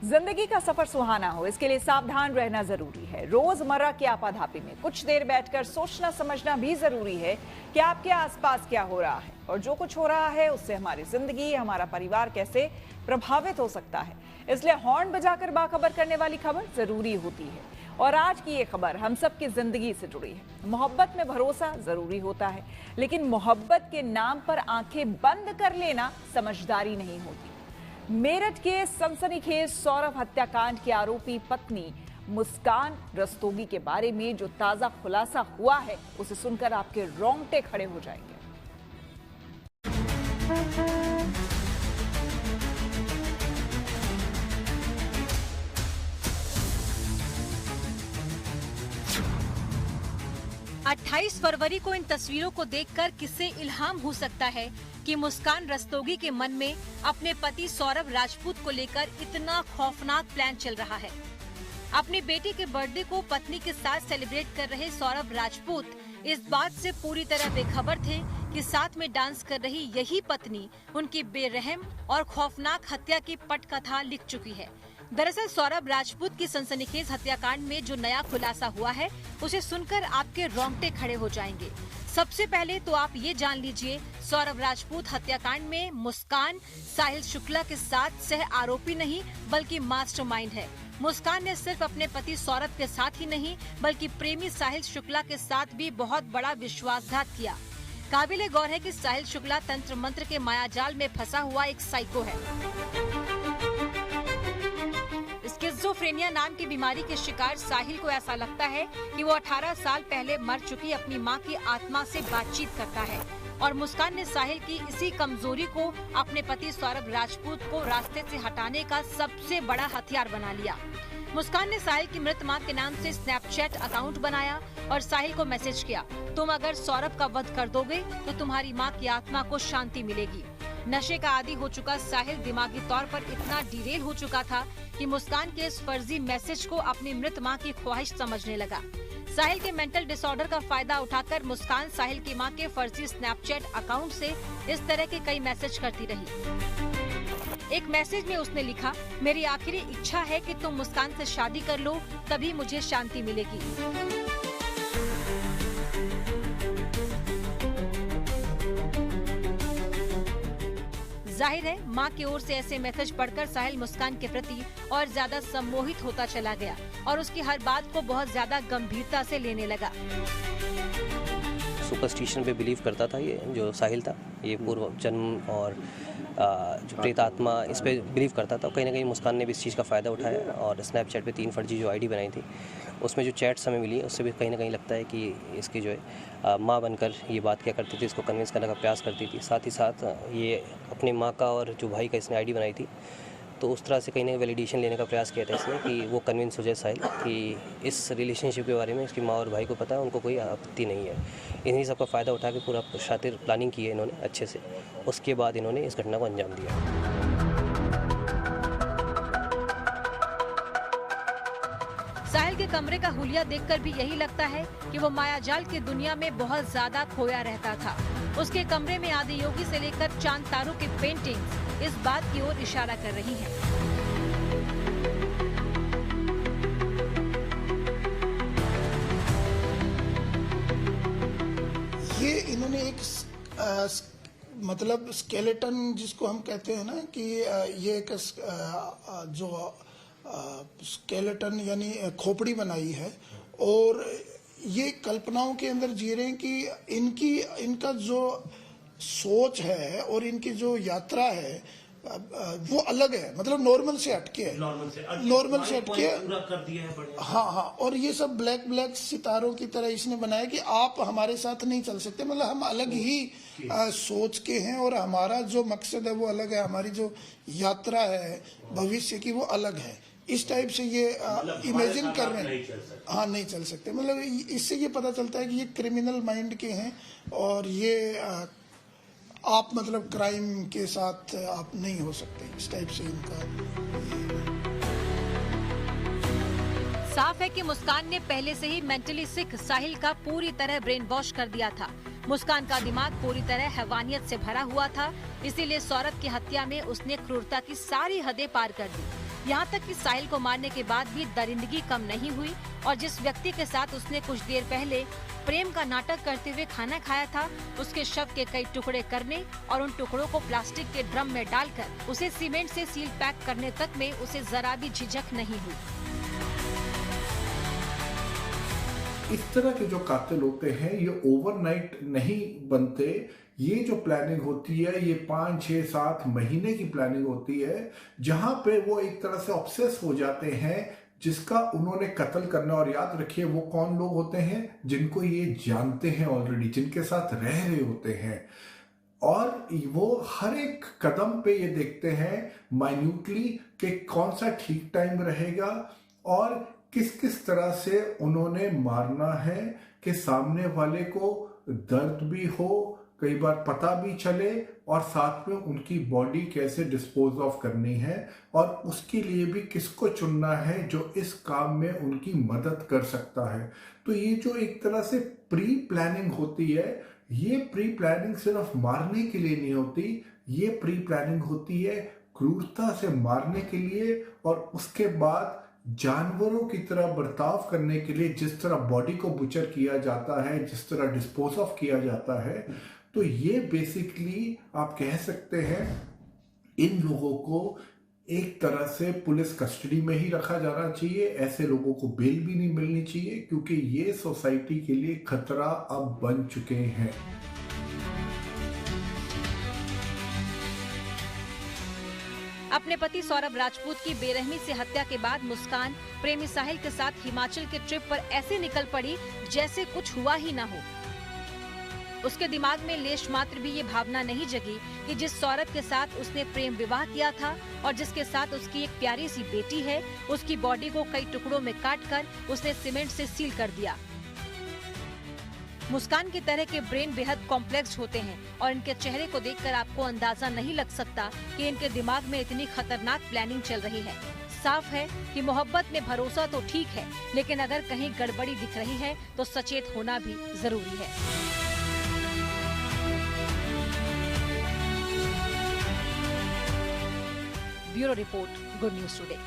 जिंदगी का सफर सुहाना हो, इसके लिए सावधान रहना जरूरी है। रोजमर्रा की आपाधापी में कुछ देर बैठकर सोचना समझना भी जरूरी है कि आपके आसपास क्या हो रहा है और जो कुछ हो रहा है उससे हमारी जिंदगी, हमारा परिवार कैसे प्रभावित हो सकता है। इसलिए हॉर्न बजाकर बाखबर करने वाली खबर जरूरी होती है। और आज की ये खबर हम सबकी जिंदगी से जुड़ी है। मोहब्बत में भरोसा जरूरी होता है, लेकिन मोहब्बत के नाम पर आंखें बंद कर लेना समझदारी नहीं होती। मेरठ के सनसनीखेज सौरभ हत्याकांड की आरोपी पत्नी मुस्कान रस्तोगी के बारे में जो ताजा खुलासा हुआ है, उसे सुनकर आपके रोंगटे खड़े हो जाएंगे। अट्ठाईस फरवरी को इन तस्वीरों को देखकर किससे इल्हाम हो सकता है कि मुस्कान रस्तोगी के मन में अपने पति सौरभ राजपूत को लेकर इतना खौफनाक प्लान चल रहा है। अपनी बेटी के बर्थडे को पत्नी के साथ सेलिब्रेट कर रहे सौरभ राजपूत इस बात से पूरी तरह बेखबर थे कि साथ में डांस कर रही यही पत्नी उनकी बेरहम और खौफनाक हत्या की पटकथा लिख चुकी है। दरअसल सौरभ राजपूत की सनसनीखेज हत्याकांड में जो नया खुलासा हुआ है, उसे सुनकर आपके रोंगटे खड़े हो जाएंगे। सबसे पहले तो आप ये जान लीजिए, सौरभ राजपूत हत्याकांड में मुस्कान साहिल शुक्ला के साथ सह आरोपी नहीं बल्कि मास्टरमाइंड है। मुस्कान ने सिर्फ अपने पति सौरभ के साथ ही नहीं बल्कि प्रेमी साहिल शुक्ला के साथ भी बहुत बड़ा विश्वासघात किया। काबिले गौर है कि साहिल शुक्ला तंत्र मंत्र के मायाजाल में फंसा हुआ एक साइको है। स्किज़ोफ्रेनिया नाम की बीमारी के शिकार साहिल को ऐसा लगता है कि वो 18 साल पहले मर चुकी अपनी मां की आत्मा से बातचीत करता है और मुस्कान ने साहिल की इसी कमजोरी को अपने पति सौरभ राजपूत को रास्ते से हटाने का सबसे बड़ा हथियार बना लिया। मुस्कान ने साहिल की मृत मां के नाम से स्नैपचैट अकाउंट बनाया और साहिल को मैसेज किया, तुम अगर सौरभ का वध कर दोगे तो तुम्हारी मां की आत्मा को शांति मिलेगी। नशे का आदी हो चुका साहिल दिमागी तौर पर इतना डिरेल हो चुका था कि मुस्कान के इस फर्जी मैसेज को अपनी मृत मां की ख्वाहिश समझने लगा। साहिल के मेंटल डिसऑर्डर का फायदा उठाकर मुस्कान साहिल की मां के फर्जी स्नैपचैट अकाउंट से इस तरह के कई मैसेज करती रही। एक मैसेज में उसने लिखा, मेरी आखिरी इच्छा है कि तुम मुस्कान से शादी कर लो, तभी मुझे शांति मिलेगी। जाहिर है मां की ओर से ऐसे मैसेज पढ़कर साहिल मुस्कान के प्रति और ज्यादा सम्मोहित होता चला गया और उसकी हर बात को बहुत ज्यादा गंभीरता से लेने लगा। सुपरस्टिशन पे बिलीव करता था ये जो साहिल था, ये पूर्व जन्म और जो प्रेतात्मा, इस पे बिलीव करता था। कहीं ना कहीं मुस्कान ने भी इस चीज़ का फ़ायदा उठाया और स्नैपचैट पे 3 फर्जी जो आईडी बनाई थी, उसमें जो चैट्स हमें मिली उससे भी कहीं ना कहीं लगता है कि इसकी जो है माँ बनकर ये बात क्या करती थी, इसको कन्विंस करने का प्रयास करती थी। साथ ही साथ ये अपनी माँ का और जो भाई का इसने आईडी बनाई थी, तो उस तरह से कहीं ना वैलिडेशन लेने का प्रयास किया था इसने कि वो कन्विंस हो जाए साहिल कि इस रिलेशनशिप के बारे में इसकी माँ और भाई को पता है, उनको कोई आपत्ति नहीं है। इन्हीं सब का फ़ायदा उठा के पूरा शातिर प्लानिंग की है इन्होंने अच्छे से। उसके बाद इन्होंने इस घटना को अंजाम दिया। साहिल के कमरे का हुलिया देखकर भी यही लगता है कि वो मायाजाल की दुनिया में बहुत ज्यादा खोया रहता था। उसके कमरे में आदि योगी से लेकर चांद तारों की पेंटिंग्स इस बात की ओर इशारा कर रही हैं। ये इन्होंने एक मतलब स्केलेटन जिसको हम कहते हैं ना कि ये एक जो स्केलेटन यानी खोपड़ी बनाई है और ये कल्पनाओं के अंदर जी रहे हैं कि इनका जो सोच है और इनकी जो यात्रा है वो अलग है, मतलब नॉर्मल से हटके है, नॉर्मल से हटके है। हाँ, और ये सब ब्लैक सितारों की तरह इसने बनाया कि आप हमारे साथ नहीं चल सकते, मतलब हम अलग ही सोच के हैं और हमारा जो मकसद है वो अलग है, हमारी जो यात्रा है भविष्य की वो अलग है। इस टाइप से ये इमेजिन कर रहे हैं। हाँ, नहीं चल सकते, मतलब इससे ये पता चलता है कि ये क्रिमिनल माइंड के हैं और ये आप मतलब क्राइम के साथ आप नहीं हो सकते, इस टाइप से इनका। साफ है कि मुस्कान ने पहले से ही मेंटली सिक साहिल का पूरी तरह ब्रेन वॉश कर दिया था। मुस्कान का दिमाग पूरी तरह हैवानियत से भरा हुआ था, इसीलिए सौरभ की हत्या में उसने क्रूरता की सारी हदें पार कर दी। यहाँ तक कि साहिल को मारने के बाद भी दरिंदगी कम नहीं हुई और जिस व्यक्ति के साथ उसने कुछ देर पहले प्रेम का नाटक करते हुए खाना खाया था, उसके शव के कई टुकड़े करने और उन टुकड़ों को प्लास्टिक के ड्रम में डालकर उसे सीमेंट से सील पैक करने तक में उसे जरा भी झिझक नहीं हुई। इस तरह के जो कातिल होते हैं ये ओवरनाइट नहीं बनते। ये जो प्लानिंग होती है ये 5, 6, 7 महीने की प्लानिंग होती है, जहां पे वो एक तरह से ऑब्सेस हो जाते हैं जिसका उन्होंने कत्ल करना। और याद रखिए वो कौन लोग होते हैं, जिनको ये जानते हैं ऑलरेडी, जिनके साथ रह रहे होते हैं, और वो हर एक कदम पे ये देखते हैं माइन्यूटली कि कौन सा ठीक टाइम रहेगा और किस किस तरह से उन्होंने मारना है कि सामने वाले को दर्द भी हो, कई बार पता भी चले, और साथ में उनकी बॉडी कैसे डिस्पोज ऑफ करनी है और उसके लिए भी किसको चुनना है जो इस काम में उनकी मदद कर सकता है। तो ये जो एक तरह से प्री प्लानिंग होती है, ये प्री प्लानिंग सिर्फ मारने के लिए नहीं होती, ये प्री प्लानिंग होती है क्रूरता से मारने के लिए और उसके बाद जानवरों की तरह बर्ताव करने के लिए। जिस तरह बॉडी को बुचर किया जाता है, जिस तरह डिस्पोज ऑफ किया जाता है, तो ये बेसिकली आप कह सकते हैं इन लोगों को एक तरह से पुलिस कस्टडी में ही रखा जाना चाहिए। ऐसे लोगों को बेल भी नहीं मिलनी चाहिए क्योंकि ये सोसाइटी के लिए खतरा अब बन चुके हैं। अपने पति सौरभ राजपूत की बेरहमी से हत्या के बाद मुस्कान प्रेमी साहिल के साथ हिमाचल के ट्रिप पर ऐसे निकल पड़ी जैसे कुछ हुआ ही ना हो। उसके दिमाग में लेश मात्र भी ये भावना नहीं जगी कि जिस सौरभ के साथ उसने प्रेम विवाह किया था और जिसके साथ उसकी एक प्यारी सी बेटी है, उसकी बॉडी को कई टुकड़ों में काटकर उसने सीमेंट से सील कर दिया। मुस्कान की तरह के ब्रेन बेहद कॉम्प्लेक्स होते हैं और इनके चेहरे को देखकर आपको अंदाजा नहीं लग सकता कि इनके दिमाग में इतनी खतरनाक प्लानिंग चल रही है। साफ है कि मोहब्बत में भरोसा तो ठीक है, लेकिन अगर कहीं गड़बड़ी दिख रही है तो सचेत होना भी जरूरी है। Bureau report, good news today.